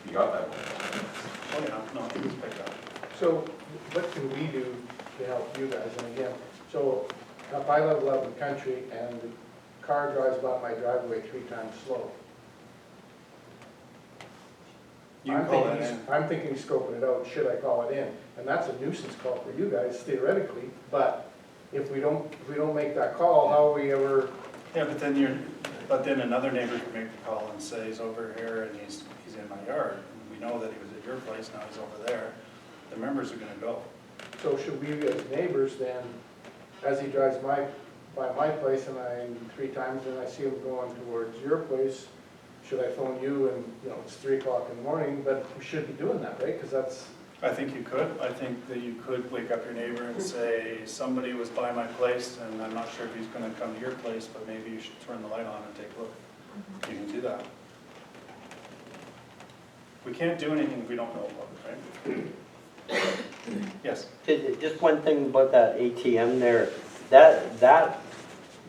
You got that one. Oh, yeah, no, it was picked up. So what can we do to help you guys? And again, so if I live out in the country and the car drives by my driveway 3 times slow, You can call it in. I'm thinking scoping it out, should I call it in? And that's a nuisance call for you guys theoretically, but if we don't make that call, how are we ever? Yeah, but then another neighbor could make the call and say he's over here and he's in my yard. And we know that he was at your place, now he's over there. The members are gonna go. So should we as neighbors then, as he drives by my place and 3 times and I see him going towards your place, should I phone you and, it's 3 o'clock in the morning, but we should be doing that, right? Because that's, I think you could. I think that you could wake up your neighbor and say, somebody was by my place and I'm not sure if he's gonna come to your place, but maybe you should turn the light on and take a look. You can do that. We can't do anything if we don't know about it, right? Yes? Just one thing about that ATM there, that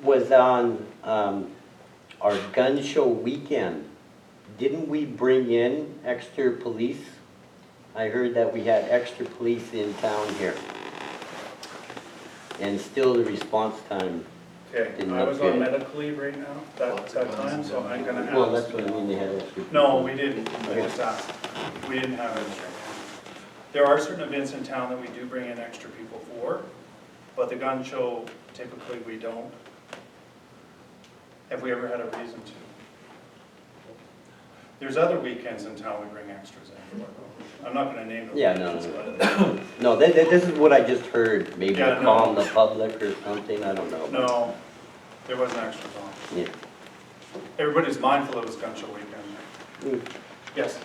was on our gun show weekend. Didn't we bring in extra police? I heard that we had extra police in town here. And still the response time. Okay, I was on medical leave right now, that time, so I'm gonna ask. Well, that's what I mean, they had extra. No, we didn't, I just asked. We didn't have extra. There are certain events in town that we do bring in extra people for, but the gun show, typically we don't. Have we ever had a reason to? There's other weekends in town we bring extras in. I'm not gonna name them. Yeah, no. No, this is what I just heard, maybe Yeah, calm no. the public or something, I don't know. No, there wasn't extras on. Yeah. Everybody's mindful it was gun show weekend. Yes,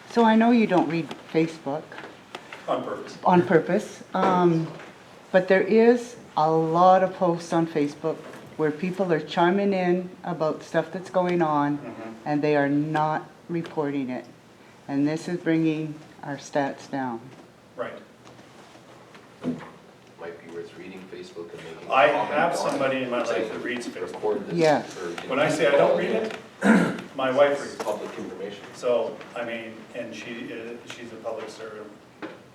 So I know you don't read Facebook on purpose. on purpose, but there is a lot of posts on Facebook where people are chiming in about stuff that's going on and they are not reporting it. And this is bringing our stats down. Right. Might be worth reading Facebook and making. I have somebody in my life that reads Facebook. Record this. Yes. When I say I don't read it, my wife reads it. Public information. So, I mean, and she's a public servant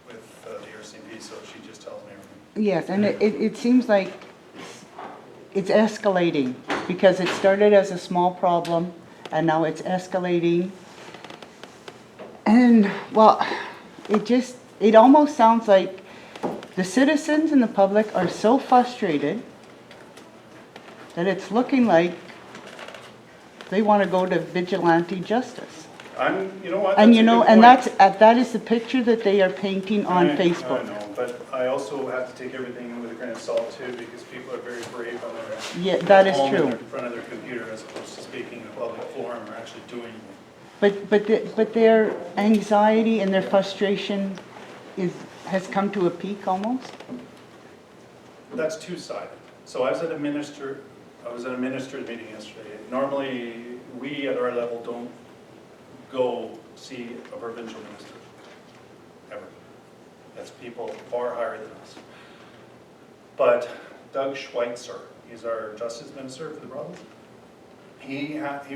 with the RCMP, so she just tells me everything. Yes, and it seems like it's escalating because it started as a small problem and now it's escalating. And, well, it almost sounds like the citizens and the public are so frustrated that it's looking like they want to go to vigilante justice. You know what? And that's a good point. that is the picture that they are painting on I Facebook. know, but I also have to take everything with a grain of salt too, because people are very brave on their. Yeah, that is home true. In front of their computer as opposed to speaking in a public forum or actually doing it. But their anxiety and their frustration has come to a peak almost? That's two-sided. So I was at a minister's meeting yesterday. Normally, we at our level don't go see a provincial minister, ever. That's people far higher than us. But Doug Schweitzer, he's our justice minister for the province. He had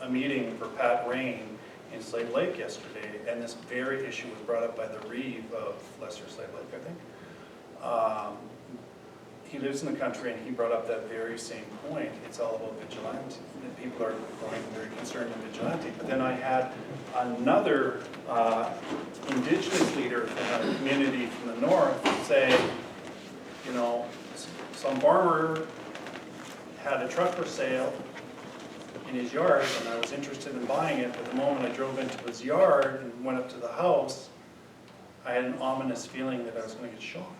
a meeting for Pat Rain in Slave Lake yesterday, and this very issue was brought up by the Reeve of Lesser Slave Lake, I think. He lives in the country, and he brought up that very same point. It's all about vigilante. People are growing very concerned in vigilante. But then I had another Indigenous leader from a community from the north say, some farmer had a truck for sale in his yard, and I was interested in buying it, but the moment I drove into his yard and went up to the house, I had an ominous feeling that I was going to get shot.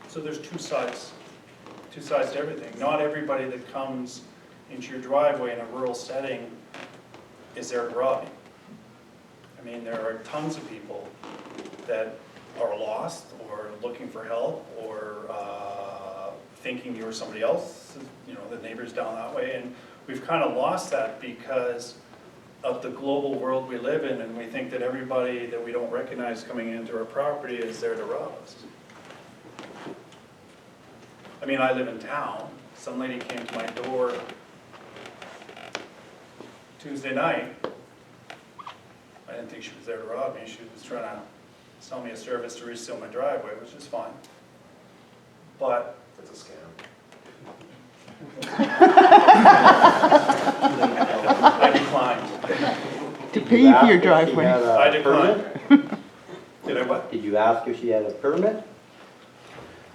So there's two sides to everything. Not everybody that comes into your driveway in a rural setting is there to rob you. I mean, there are tons of people that are lost or looking for help or thinking you're somebody else, the neighbors down that way. And we've kind of lost that because of the global world we live in, and we think that everybody that we don't recognize coming into our property is there to rob us. I mean, I live in town. Some lady came to my door Tuesday night didn't think she was there to rob me. She was trying to sell me a service to reseal my driveway, which is fine. But That's a scam. I declined. To Did pay you for ask your if she driveway. had a I declined. permit? Did I what? Did you ask if she had a permit?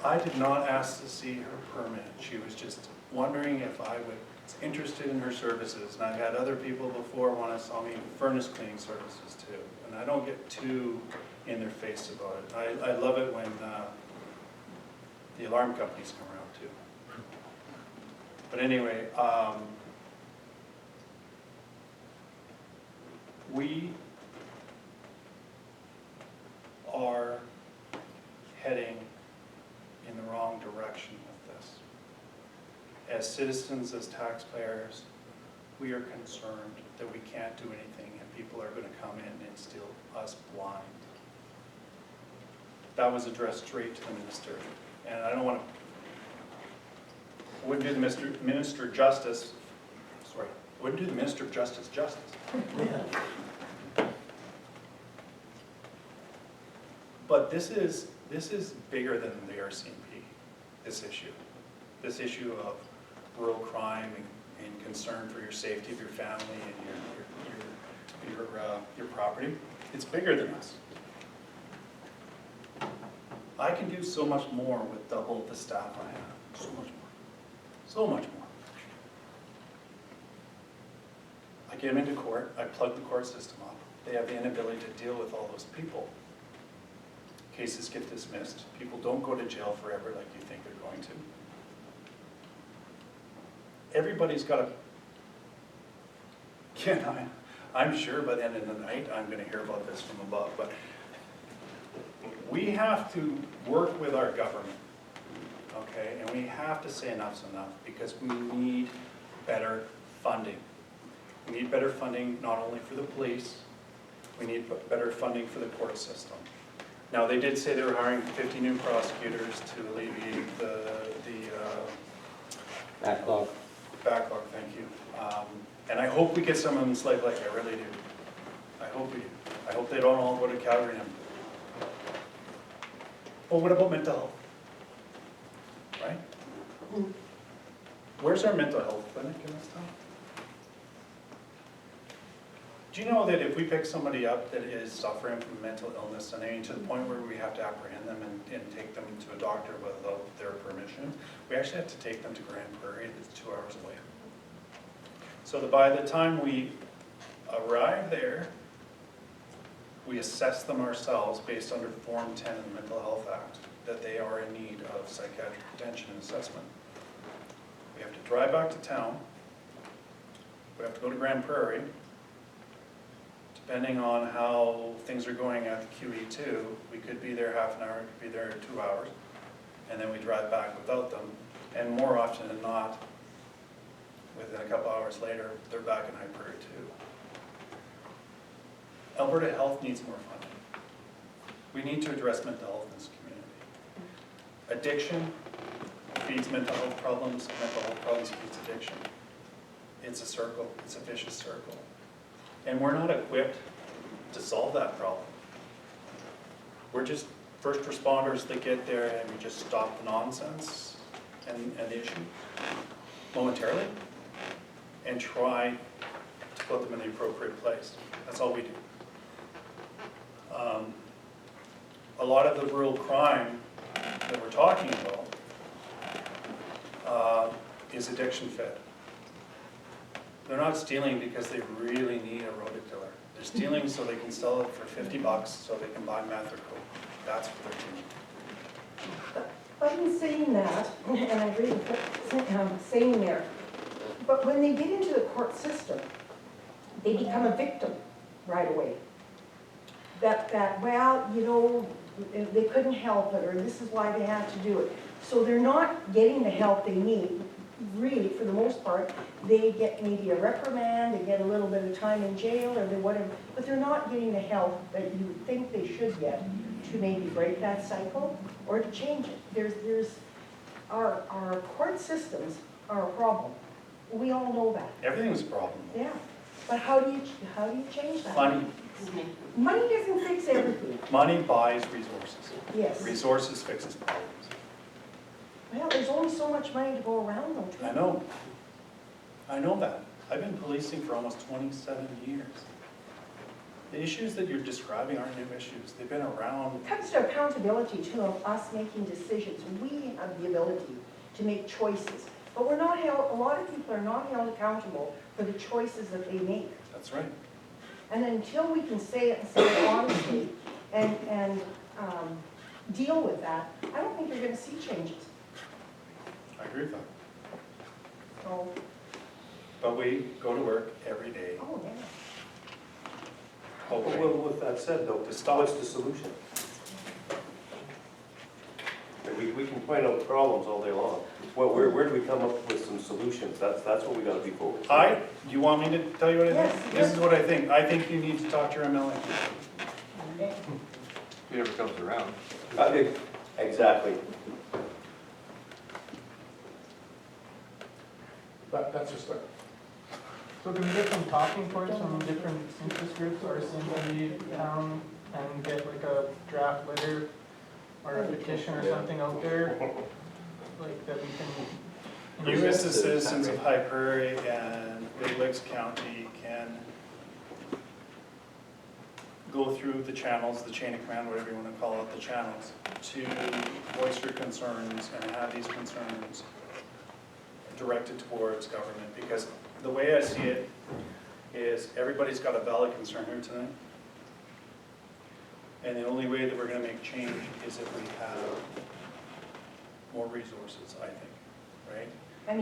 I did not ask to see her permit. She was just wondering if I was interested in her services. And I've had other people before want to sell me furnace cleaning services too. And I don't get too in their face about it. I love it when the alarm companies come around too. But anyway, we are heading in the wrong direction with this. As citizens, as taxpayers, we are concerned that we can't do anything and people are going to come in and steal us blind. That was addressed straight to the minister. And I don't want to, wouldn't do the Minister of Justice, sorry, wouldn't do the Minister of Justice justice. But this is bigger than the RCMP, this issue of rural crime and concern for your safety of your family and your property. It's bigger than us. I can do so much more with double the staff I have, so much more, so much more. I get them into court, I plug the court system up. They have the inability to deal with all those people. Cases get dismissed. People don't go to jail forever like you think they're going to. Everybody's got a, again, I'm sure by the end of the night I'm going to hear about this from above, but we have to work with our government, okay? And we have to say enough's enough because we need better funding. We need better funding not only for the police, we need better funding for the court system. Now, they did say they were hiring 50 new prosecutors to alleviate the Backlog. backlog, thank you. And I hope we get some of them in Slave Lake, I really do. I hope we do. I hope they don't all go to Calgary. But what about mental health? Right? Where's our mental health clinic in this town? Do you know that if we pick somebody up that is suffering from mental illness, and I mean to the point where we have to apprehend them and take them to a doctor without their permission, we actually have to take them to Grand Prairie that's 2 hours away. So that by the time we arrive there, we assess them ourselves based under Form 10 of the Mental Health Act, that they are in need of psychiatric attention and assessment. We have to drive back to town. We have to go to Grand Prairie. Depending on how things are going at the QE2, we could be there half an hour, we could be there 2 hours, and then we drive back without them. And more often than not, within a couple hours later, they're back in High Prairie too. Alberta Health needs more funding. We need to address mental health in this community. Addiction feeds mental health problems feeds addiction. It's a circle, it's a vicious circle. And we're not equipped to solve that problem. We're just first responders that get there and we just stop the nonsense and the issue momentarily and try to put them in the appropriate place. That's all we do. A lot of the rural crime that we're talking about is addiction fed. They're not stealing because they really need a rodent killer. They're stealing so they can sell it for $50 so they can buy meth or coke. That's what they're doing. But in saying that, and I agree with what saying there, but when they get into the court system, they become a victim right away. That well, you know, they couldn't help it, or this is why they had to do it. So they're not getting the help they need. Really, for the most part, they get maybe a reprimand, they get a little bit of time in jail, or they whatever, but they're not getting the help that you would think they should get to maybe break that cycle or to change it. Our court systems are a problem. We all know that. Everything's a problem. Yeah. But how do you change that? Money, Money doesn't fix everything, money buys resources. yes. Resources fixes problems. Well, there's only so much money to go around though, too. I know that. I've been policing for almost 27 years. The issues that you're describing aren't new issues. They've been around. It comes to accountability too, of us making decisions. We have the ability to make choices, but we're not held, a lot of people are not held accountable for the choices that they make. That's right. And until we can say it and say it honestly and deal with that, I don't think you're gonna see changes. I agree with that. So, But we go to work every day oh yeah. hoping. Well, with that said though, To stop. what's the solution? We can point out problems all day long. Well, where do we come up with some solutions? That's what we gotta be focused on. Do you want me to tell you what I think? Yes, This yes. is what I think. I think you need to talk to your MLA. If he ever comes around. Exactly. But that's just what, So can we get some talking points from different interest groups or assembly town and get like a draft letter or a petition or something out there? Like that we can. You as the citizens of High Prairie and Great Lakes County can go through the channels, the chain of command, whatever you want to call it, the channels, to voice your concerns and have these concerns directed towards government. Because the way I see it is everybody's got a valid concern here tonight. And the only way that we're going to make change is if we have more resources, I think, right?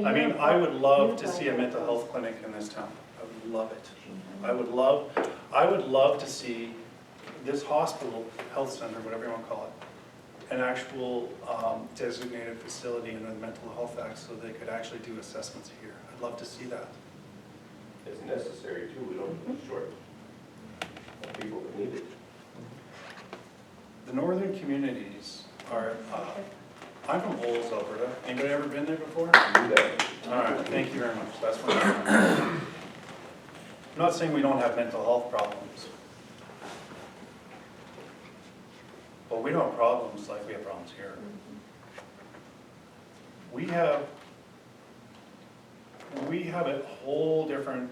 I mean, I would love to see a mental health clinic in this town. I would love it. I would love to see this hospital, health center, whatever you want to call it, an actual designated facility in the Mental Health Act so they could actually do assessments here. I'd love to see that. It's necessary too, we don't be short of people that need it. The northern communities are, I'm from Bowles, Alberta. Anybody ever been there before? Do that. All right, thank you very much. That's what I'm not saying we don't have mental health problems. But we don't have problems like we have problems here. We have a whole different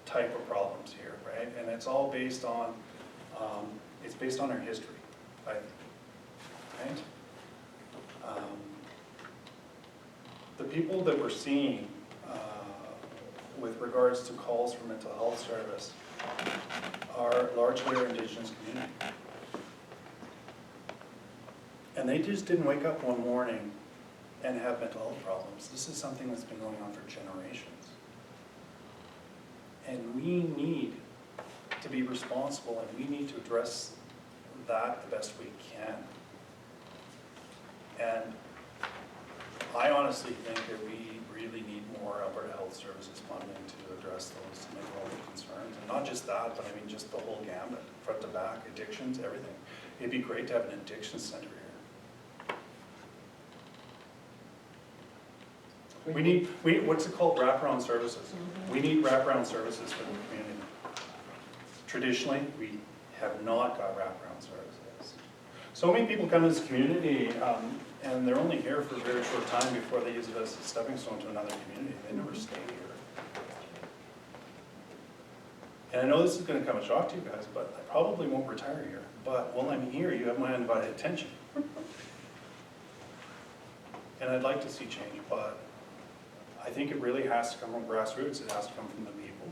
type of problems here, right? And it's all based on, it's based on our history, I think, right? The people that we're seeing with regards to calls for mental health service are largely our Indigenous community. And they just didn't wake up one morning and have mental health problems. This is something that's been going on for generations. And we need to be responsible and we need to address that the best we can. And I honestly think that we really need more Alberta Health Services funding to address those mental health concerns. And not just that, but I mean just the whole gambit, front to back, addictions, everything. It'd be great to have an addiction center here. What's it called, wraparound services? We need wraparound services for the community. Traditionally, we have not got wraparound services. So many people come to this community and they're only here for a very short time before they use it as a stepping stone to another community. They never stay here. And I know this is going to come as a shock to you guys, but I probably won't retire here. But while I'm here, you have my undivided attention. And I'd like to see change, but I think it really has to come from grassroots. It has to come from the people.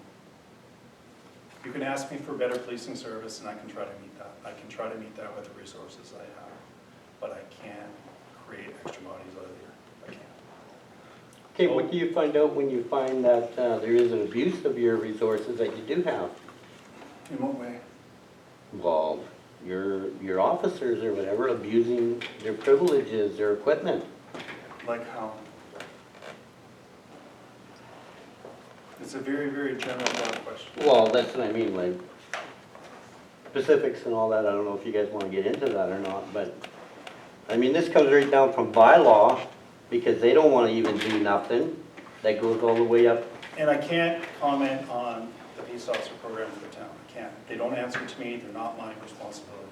You can ask me for better policing service and I can try to meet that. I can try to meet that with the resources I have. But I can't create extra bodies out of here. I can't. Okay, what do you find out when you find that there is an abuse of your resources that you do have? In what way? Well, your officers or whatever abusing their privileges, their equipment. Like how? It's a very, very general broad question. Well, that's what I mean, like specifics and all that. I don't know if you guys want to get into that or not, but I mean, this comes right down from bylaw because they don't want to even do nothing. That goes all the way up. And I can't comment on the peace officer program for the town. I can't. They don't answer to me. They're not my responsibility.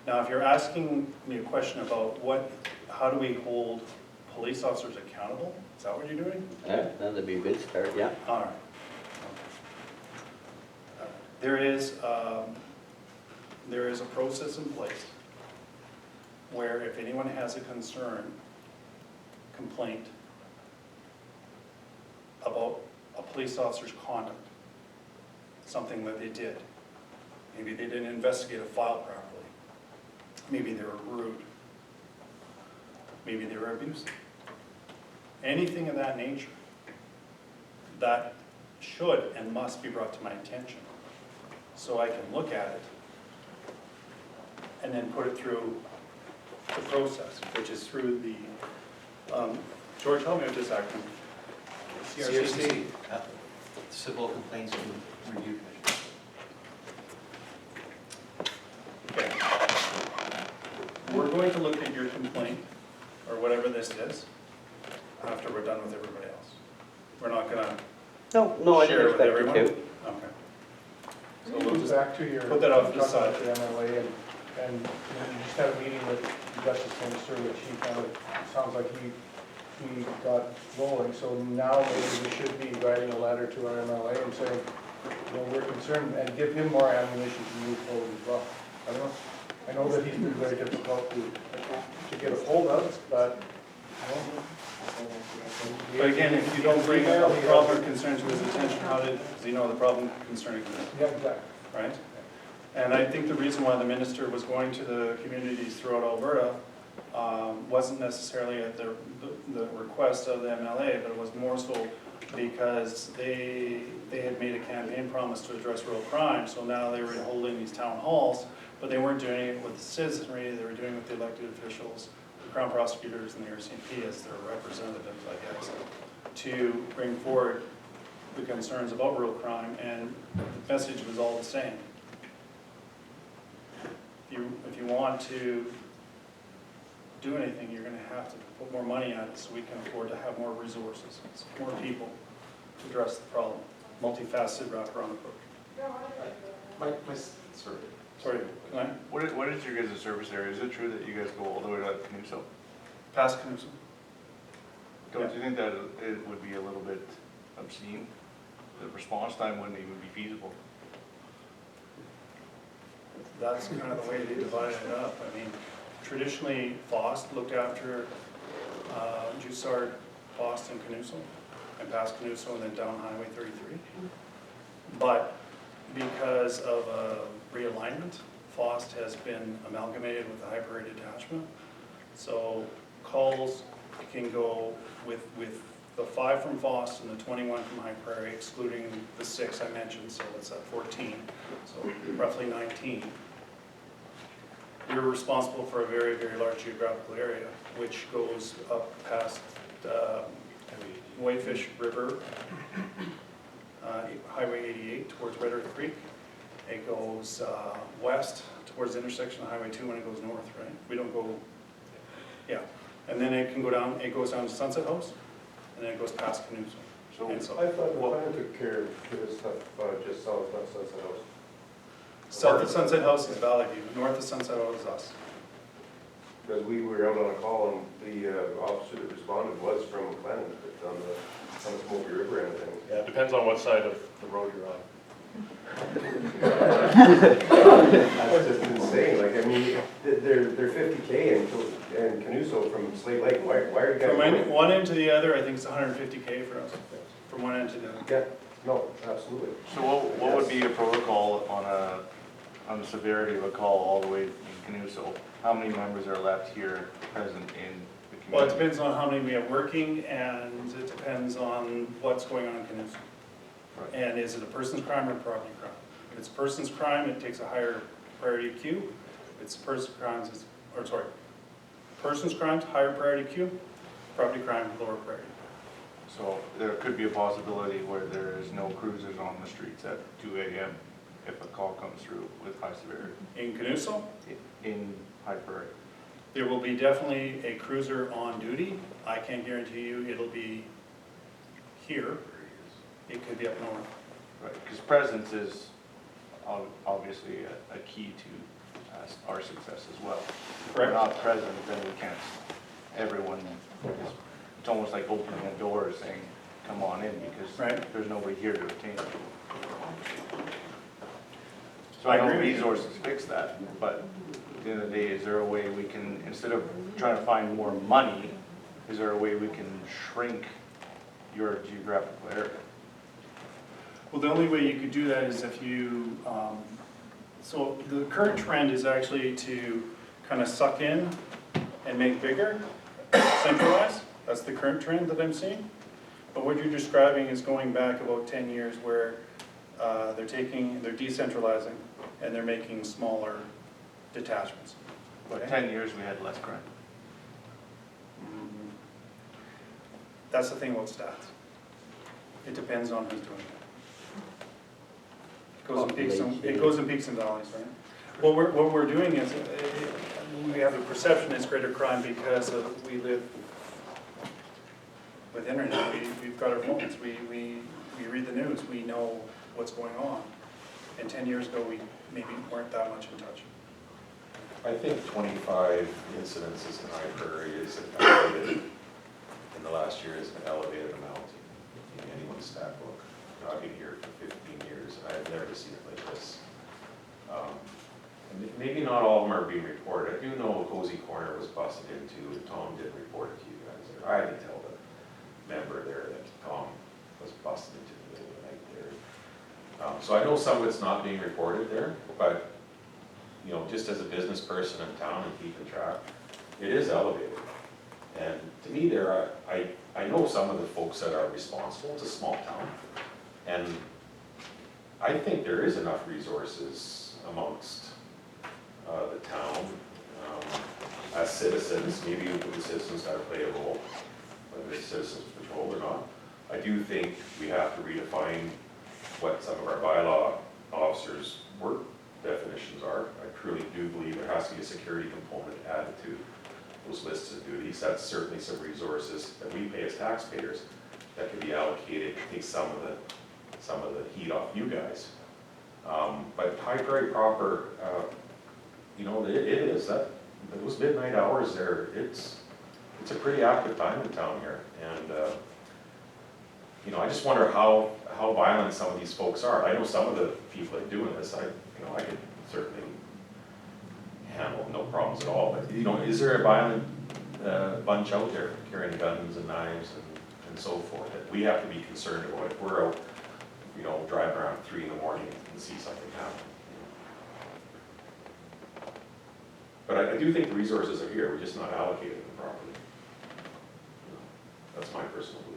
Now, if you're asking me a question about how do we hold police officers accountable? Is that what you're doing? Yeah, that'd be a good start, yeah. All right. There is a process in place where if anyone has a concern, complaint about a police officer's conduct, something that they did, maybe they didn't investigate a file properly, maybe they were rude, maybe they were abusive, anything of that nature, that should and must be brought to my attention so I can look at it and then put it through the process, which is through the, George, help me with this acronym. CRCC, Civil Complaints Review Commission. Okay. We're going to look at your complaint, or whatever this is, after we're done with everybody else. We're not gonna No, I share didn't it with expect everyone? you to. Okay. So It we'll goes just, back to your. put that off to the talking about side. The MLA and you just had a meeting with Justice Minister, which he kind of, sounds like he got rolling. So now maybe we should be writing a letter to our MLA and saying, we're concerned, and give him more ammunition to move forward as well. I don't know. I know that he's been very difficult to get a hold of, but, but again, if you don't bring a problem or concern to his attention, how does he know the problem concerning him? Yeah, exactly. Right? And I think the reason why the minister was going to the communities throughout Alberta wasn't necessarily at the request of the MLA, but it was more so because they had made a campaign promise to address real crime, so now they were holding these town halls, but they weren't doing it with the citizenry, they were doing it with the elected officials, the Crown prosecutors and the RCMP as their representatives, I guess, to bring forward the concerns about real crime, and the message was all the same. If you want to do anything, you're going to have to put more money at it so we can afford to have more resources, more people to address the problem. Multifaceted wraparound approach. Sorry, can I? What is your guys' service area? Is it true that you guys go all the way to Canuso? Past Canuso. Don't you think that it would be a little bit obscene? The response time wouldn't even be feasible. That's kind of the way they divided it up. I mean, traditionally, FOST looked after Jussard, FOST, and Canuso, and past Canuso, and then down Highway 33. But because of realignment, FOST has been amalgamated with the High Prairie detachment. So calls can go with the 5 from FOST and the 21 from High Prairie, excluding the 6 I mentioned, so it's at 14, so roughly 19. You're responsible for a very, very large geographical area, which goes up past Whitefish River, Highway 88 towards Red Earth Creek. It goes west towards the intersection of Highway 2 when it goes north, right? We don't go, yeah. And then it can go down, it goes down to Sunset House, and then it goes past Canuso. And so, I thought the plan took care of this stuff just south of Sunset House. south of Sunset House is Valley View, north of Sunset House is us. Because we were out on a call and the officer that responded was from Glenn, on the Smoky River end thing. Yeah, it depends on what side of the road you're on. That's just insane, like, I mean, they're 50K and Canuso from Slate Lake, why are you guys? From one end to the other, I think it's 150K for us, from one end to the other. Yeah, no, absolutely. So what would be a protocol on the severity of a call all the way in Canuso? How many members are left here present in the community? Well, it depends on how many we have working, and it depends on what's going on in Canuso. Right. And is it a person's crime or a property crime? If it's a person's crime, it takes a higher priority queue. If it's a person's crimes, person's crimes, higher priority queue. Property crime, lower priority. So there could be a possibility where there is no cruisers on the streets at 2 a.m. if a call comes through with high severity In Canuso, in High Prairie. there will be definitely a cruiser on duty. I can't guarantee you it'll be here. It could be up north. Right, because presence is obviously a key to our success as well. If we're Correct. not present, then we can't, everyone, it's almost like opening a door saying, come on in, because Right. there's nobody here to attain it. So I I know agree with you. resources fix that, but at the end of the day, is there a way we can, instead of trying to find more money, is there a way we can shrink your geographical area? Well, the only way you could do that is if you, so the current trend is actually to kind of suck in and make bigger, centralize. That's the current trend that I'm seeing. But what you're describing is going back about 10 years where they're decentralizing and they're making smaller detachments. But Okay? 10 years, we had less crime. That's the thing about stats. It depends on who's doing it. It goes in peaks and valleys, right? What we're doing is, we have a perception it's greater crime because we live with internet. We've got our phones. We read the news. We know what's going on. And 10 years ago, we maybe weren't that much in touch. I think 25 incidences in High Prairie is elevated, in the last year is an elevated amount in anyone's stat book. I've been here for 15 years, and I've never seen it like this. Maybe not all of them are being reported. I do know Cozy Corner was busted into, and Tom did report it to you guys. I had to tell the member there that Tom was busted into the middle of the night there. So I know some of it's not being reported there, but you know, just as a business person in town and keeping track, it is elevated. And to me there, I know some of the folks that are responsible. It's a small town. And I think there is enough resources amongst the town as citizens. Maybe the citizens got to play a role, whether it's citizens patrol or not. I do think we have to redefine what some of our bylaw officers' work definitions are. I truly do believe there has to be a security component added to those lists of duties. That's certainly some resources that we pay as taxpayers that could be allocated to take some of the heat off you guys. But High Prairie proper, you know, it is that those midnight hours there. It's a pretty active time in town here, and you know, I just wonder how violent some of these folks are. I know some of the people that are doing this. I could certainly handle no problems at all. But you know, is there a violent bunch out there carrying guns and knives and so forth that we have to be concerned about if we're out, you know, driving around 3 in the morning and see something happen? But I do think the resources are here. We're just not allocating them properly. You know, that's my personal belief.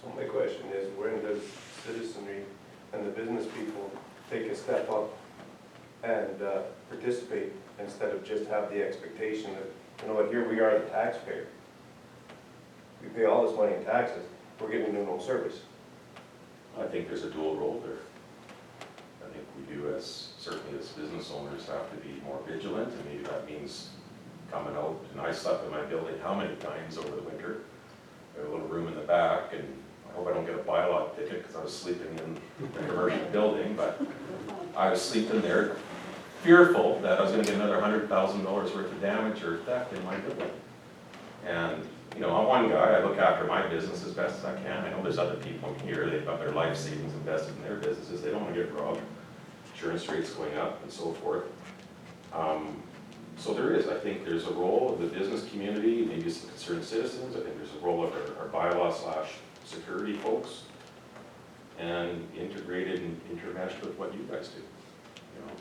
So my question is, when does citizenry and the business people take a step up and participate instead of just have the expectation that, you know what, here we are the taxpayer. We pay all this money in taxes, we're getting no service. I think there's a dual role there. I think we do, certainly as business owners, have to be more vigilant, and maybe that means coming out. And I slept in my building how many times over the winter? I have a little room in the back, and I hope I don't get a bylaw ticket because I was sleeping in a commercial building, but I was sleeping there fearful that I was going to get another $100,000 worth of damage or theft in my building. And you know, I'm one guy, I look after my business as best as I can. I know there's other people here, they've got their life savings invested in their businesses, they don't want to get robbed. Insurance rates going up and so forth. So there is, I think there's a role of the business community, maybe some concerned citizens. I think there's a role of our bylaw / security folks, and integrated and intermeshed with what you guys do, you know.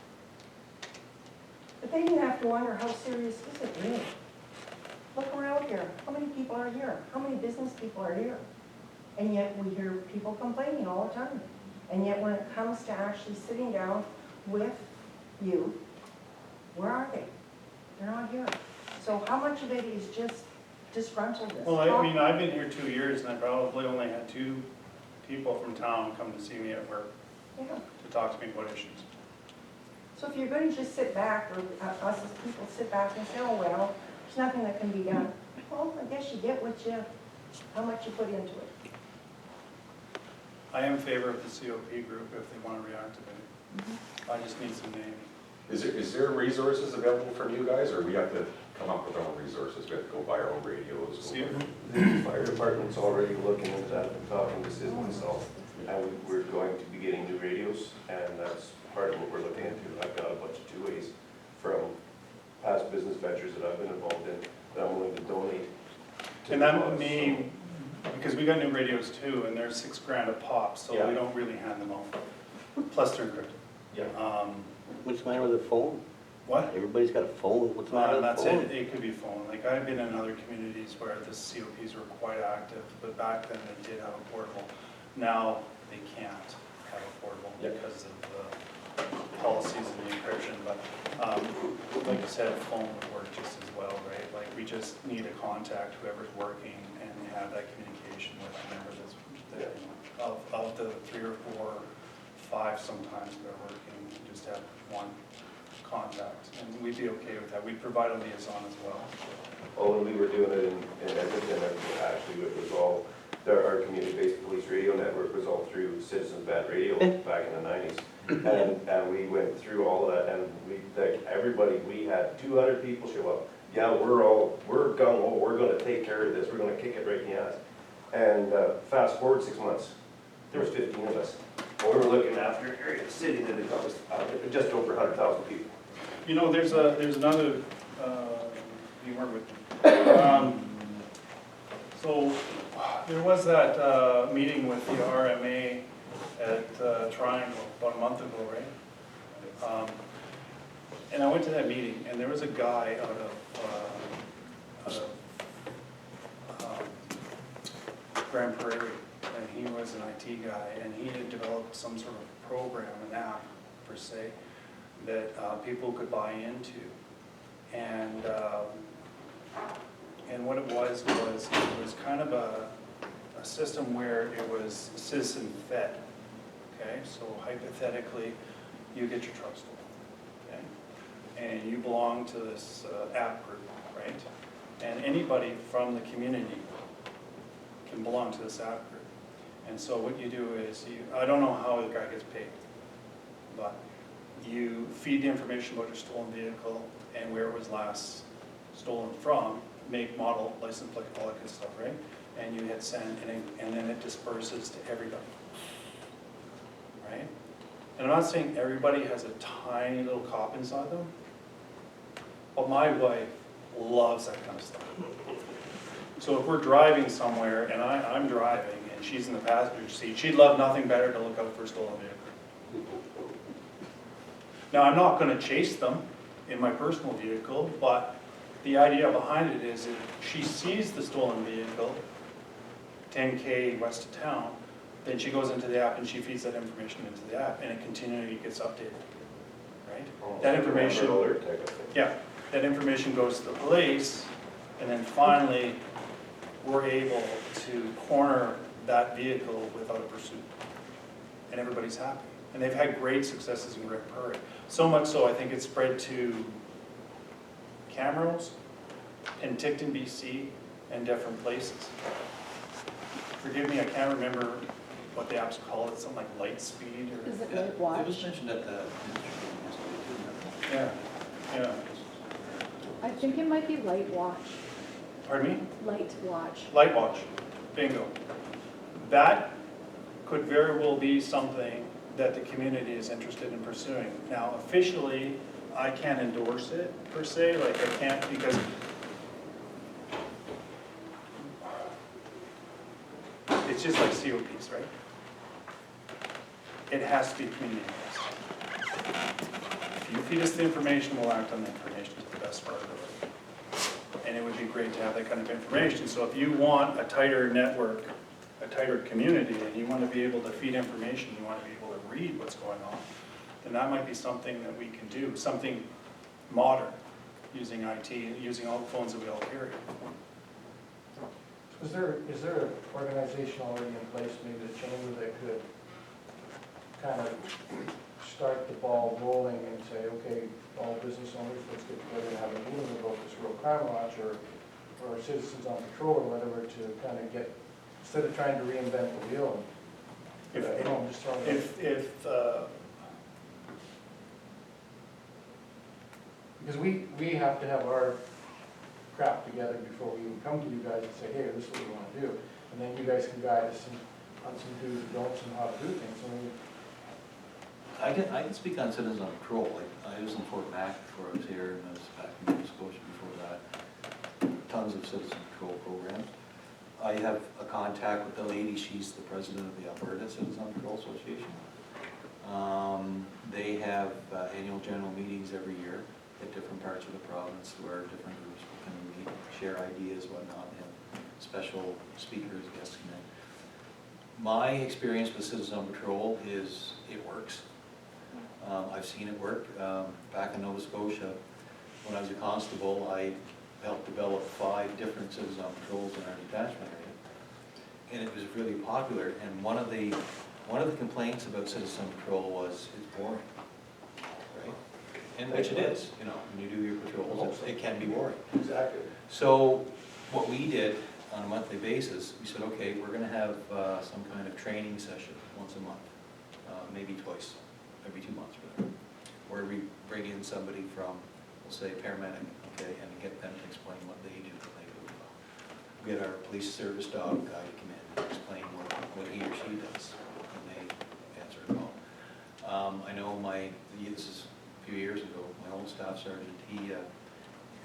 But then you have to wonder, how serious is it really? Look around here, how many people are here? How many business people are here? And yet we hear people complaining all the time. And yet when it comes to actually sitting down with you, where are they? They're not here. So how much of it is just disgruntledness? Well, I mean, I've been here 2 years and I probably only had 2 people from town come to see me at work Yeah. to talk to me about issues. So if you're going to just sit back, or us as people sit back and say, oh, well, there's nothing that can be done, Well, I guess you get how much you put into it. I am in favor of the COP group if they want to reactivate. I just need some names. Is there resources available from you guys, or we have to come up with our own resources? We have to go buy our own radios? See, The fire department's already looking at that, talking to citizens, and we're going to be getting new radios, and that's part of what we're looking into. I've got a bunch of two-ways from past business ventures that I've been involved in, that I'm willing to donate. and that may, because we got new radios too, and they're $6,000 a pop, so Yeah. we don't really hand them out. Plus they're encrypted. Yeah. What's the matter with the phone? What? Everybody's got a phone, what's the matter with the That's phone? it, it could be phone. Like, I've been in other communities where the COPs were quite active, but back then they did have a portable. Now, they can't have a portable Yeah. because of the policies and the encryption, but, like you said, phone would work just as well, right? Like, we just need to contact whoever's working and have that communication with a member that's, of the 3 or 4, 5 sometimes that are working, just have one contact, and we'd be okay with that. We'd provide a liaison as well. Oh, when we were doing it in Edmonton, actually, it was all, our community-based police radio network was all through Citizens Band Radio back in the 90s. And we went through all of that, and we, like, everybody, we had 200 people show up. Yeah, we're gung-ho, we're gonna take care of this, we're gonna kick it right in the ass. And fast forward 6 months, there was 15 of us. And we were looking after an area of the city that had got us just over 100,000 people. You know, there's another, you weren't with me. So, there was that meeting with the RMA at Triangle about a month ago, right? And I went to that meeting, and there was a guy out of Grand Prairie, and he was an IT guy, and he had developed some sort of program, an app per se, that people could buy into. And what it was kind of a system where it was citizen fed, okay? So hypothetically, you get your truck stolen, okay? And you belong to this app group, right? And anybody from the community can belong to this app group. And so what you do is, I don't know how the guy gets paid, but you feed the information about your stolen vehicle and where it was last stolen from, make, model, license plate, all that good stuff, right? And you hit send, and then it disperses to everybody, right? And I'm not saying everybody has a tiny little cop inside them, but my wife loves that kind of stuff. So if we're driving somewhere and I'm driving and she's in the passenger seat, she'd love nothing better to look out for a stolen vehicle. Now, I'm not going to chase them in my personal vehicle, but the idea behind it is if she sees the stolen vehicle 10K west of town, then she goes into the app and she feeds that information into the app, and it continually gets updated, right? That information, yeah, that information goes to the police, and then finally we're able to corner that vehicle without a pursuit, and everybody's happy. And they've had great successes in Wright and Cpl. So much so, I think it's spread to Camrose, Penticton, BC, and different places. Forgive me, I can't remember what the app's called. It's something like Lightspeed or... Is it Light Watch? It was mentioned at the Yeah, yeah. I think it might be Light Watch. Pardon me? Light Watch. Light Watch, bingo. That could very well be something that the community is interested in pursuing. Now, officially, I can't endorse it per se, like I can't because it's just like COPs, right? It has to be community-based. If you feed us the information, we'll act on the information to the best of our ability. And it would be great to have that kind of information. So if you want a tighter network, a tighter community, and you want to be able to feed information, you want to be able to read what's going on, then that might be something that we can do, something modern, using IT, using all the phones that we all carry. Is there an organization already in place, maybe the chamber, that could kind of start the ball rolling and say, okay, all business owners, let's get together and have a meeting about this real crime watch, or for citizens on patrol or whatever to kind of get, instead of trying to reinvent the wheel. If- I don't know, I'm just throwing it out. Because we have to have our crap together before we even come to you guys and say, hey, this is what we want to do. And then you guys can guide us on some do's and don'ts and how to do things. I mean, I can speak on citizens on patrol. Like, I was in Fort Mac before I was here, and I was back in Nova Scotia before that. Tons of citizen patrol programs. I have a contact with the lady, she's the president of the Alberta Citizens on Patrol Association. They have annual general meetings every year at different parts of the province where different groups can meet, share ideas, whatnot, and special speakers, guests come in. My experience with Citizens on Patrol is it works. I've seen it work. Back in Nova Scotia, when I was a constable, I helped develop 5 different Citizens on Patrols in our detachment area. And it was really popular, and one of the complaints about Citizens on Patrol was it's boring, right? And which it is, you know, when you do your patrols, it can be boring. Exactly. So what we did on a monthly basis, we said, okay, we're gonna have some kind of training session once a month, maybe twice, every 2 months, whatever, where we bring in somebody from, we'll say paramedic, okay, and get them to explain what they do when they go. We get our police service dog guy to come in and explain what he or she does when they answer a call. I know this is a few years ago, my old staff sergeant, he,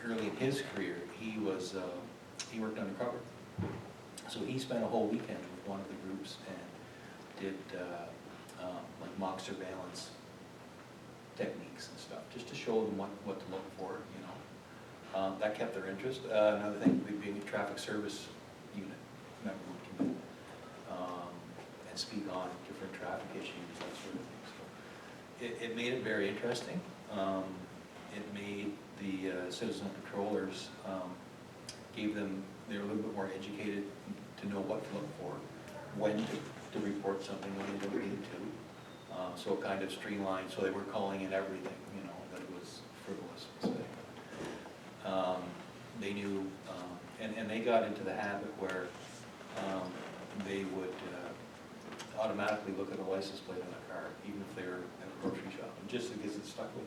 early in his career, he worked undercover. So he spent a whole weekend with one of the groups and did like mock surveillance techniques and stuff, just to show them what to look for, you know. That kept their interest. Another thing, being a traffic service unit member would come in and speak on different traffic issues, that sort of thing. So it made it very interesting. It made the citizen patrollers, they were a little bit more educated to know what to look for, when to report something, when they don't need to. So it kind of streamlined, so they were calling in everything, you know, that was frivolous, we'll say. They knew, and they got into the habit where they would automatically look at a license plate on a car, even if they were at a grocery shop, just because it stuck with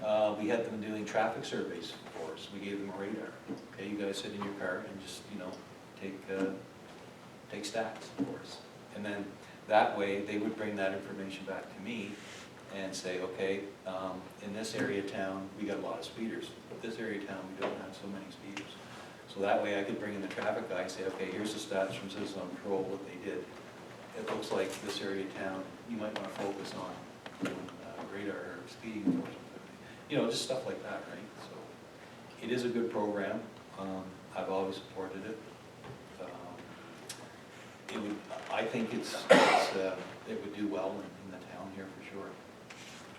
them. We had them doing traffic surveys for us. We gave them a radar. Okay, you guys sit in your car and just, you know, take stats for us. And then that way, they would bring that information back to me and say, okay, in this area of town, we got a lot of speeders. But this area of town, we don't have so many speeders. So that way I could bring in the traffic guy and say, okay, here's the stats from Citizens on Patrol, what they did. It looks like this area of town, you might want to focus on radar or speeding enforcement. You know, just stuff like that, right? So it is a good program. I've always supported it. I think it would do well in the town here for sure.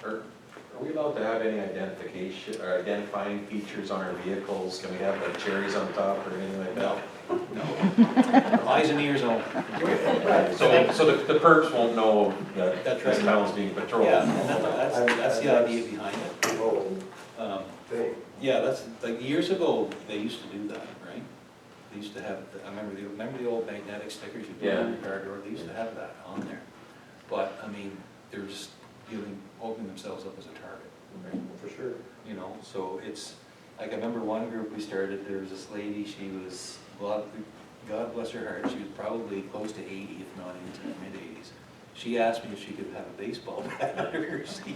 Are we allowed to have any identification or identifying features on our vehicles? Can we have like cherries on top or anything like that? No. Eyes and ears only. So the perps won't know that That's this right. town's being patrolled? Yeah, and that's the idea behind it. Yeah, that's, like, years ago, they used to do that, right? They used to have, I remember the old magnetic stickers you put on your car door, they used to have that on there. But, I mean, they're just opening themselves up as a target, right? For sure. You know, so it's, like, I remember one group we started, there was this lady, she was, God bless her heart, she was probably close to 80, if not into the mid-80s. She asked me if she could have a baseball bat under her seat.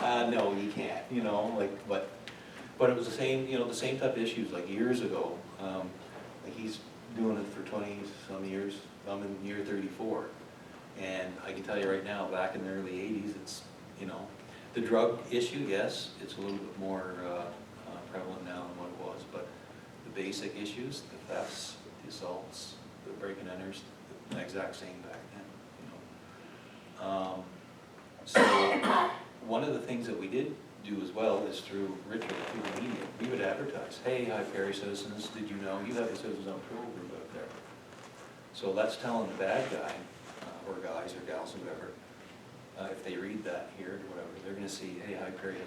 No, you can't, you know, like, but it was the same, you know, the same type of issues, like years ago. Like he's doing it for 20-some years, I'm in year 34. And I can tell you right now, back in the early 80s, it's, you know, the drug issue, yes, it's a little bit more prevalent now than what it was, but the basic issues, the thefts, the assaults, the break-and-enters, the exact same back then, you know. So one of the things that we did do as well is through Richard, through the media, we would advertise, hey, High Prairie citizens, did you know you have a Citizens on Patrol group out there? So that's telling the bad guy, or guys or gals, whoever, if they read that here or whatever, they're going to see, hey, High Prairie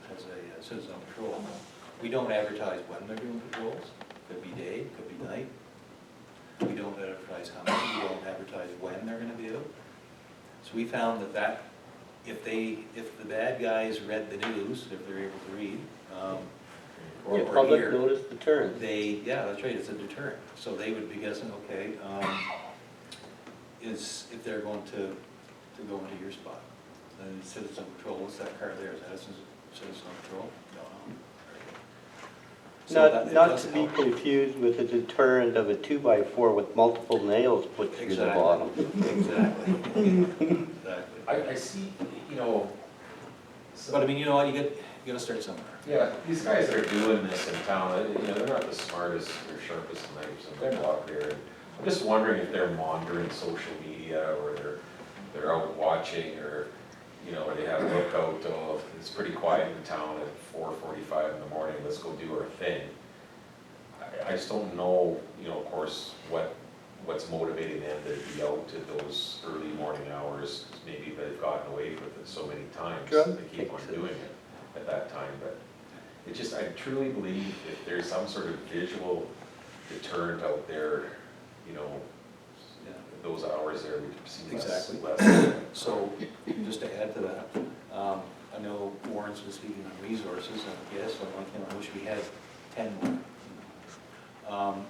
has a Citizen on Patrol. We don't advertise when they're doing patrols, Could be day, could be night. We don't advertise how many, we don't advertise when they're gonna be out. So we found that if the bad guys read the news, if they're able to read, or Yeah, public hear, notice deterrent. yeah, that's right, it's a deterrent. So they would be guessing, okay, if they're going to go into your spot. And citizen patrol, what's that car there? Is that citizen patrol? No. So that- Not it does to be help. confused with a deterrent of a 2x4 with multiple nails put through the Exactly. bottom. Exactly. Exactly. I see, you know, But I mean, you know what, you gotta start somewhere. yeah, these guys that are doing this in town, you know, they're not the smartest or sharpest knives in the block there. And I'm just wondering if they're monitoring social media, or they're out watching, or, you know, they have a lookout, oh, it's pretty quiet in town at 4:45 in the morning, let's go do our thing. I just don't know, you know, of course, what's motivating them to be out at those early morning hours. Maybe they've gotten away with it so many times, Drug they keep on fixes. doing it at that time, but it just, I truly believe if there's some sort of visual deterrent out there, you know, Yeah. those hours there, we've seen Exactly. less. So, just to add to that, I know Warren's was speaking on resources, and yes, I wish we had 10 more.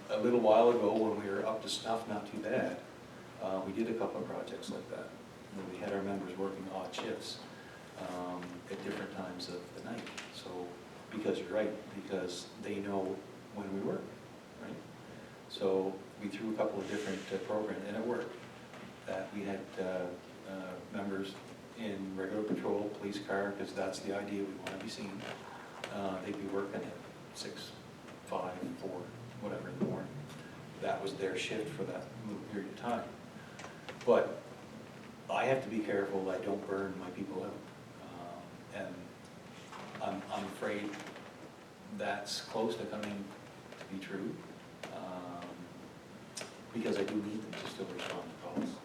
A little while ago, when we were up to snuff, not too bad, we did a couple of projects like that. And we had our members working odd shifts at different times of the night. So, because you're right, because they know when we work, right? So we threw a couple of different programs, and it worked. That we had members in regular patrol, police car, because that's the idea, we want to be seen. They'd be working at 6, 5, 4, whatever in the morning. That was their shift for that little period of time. But I have to be careful that I don't burn my people out. And I'm afraid that's close to coming to be true, because I do need them to still respond to calls.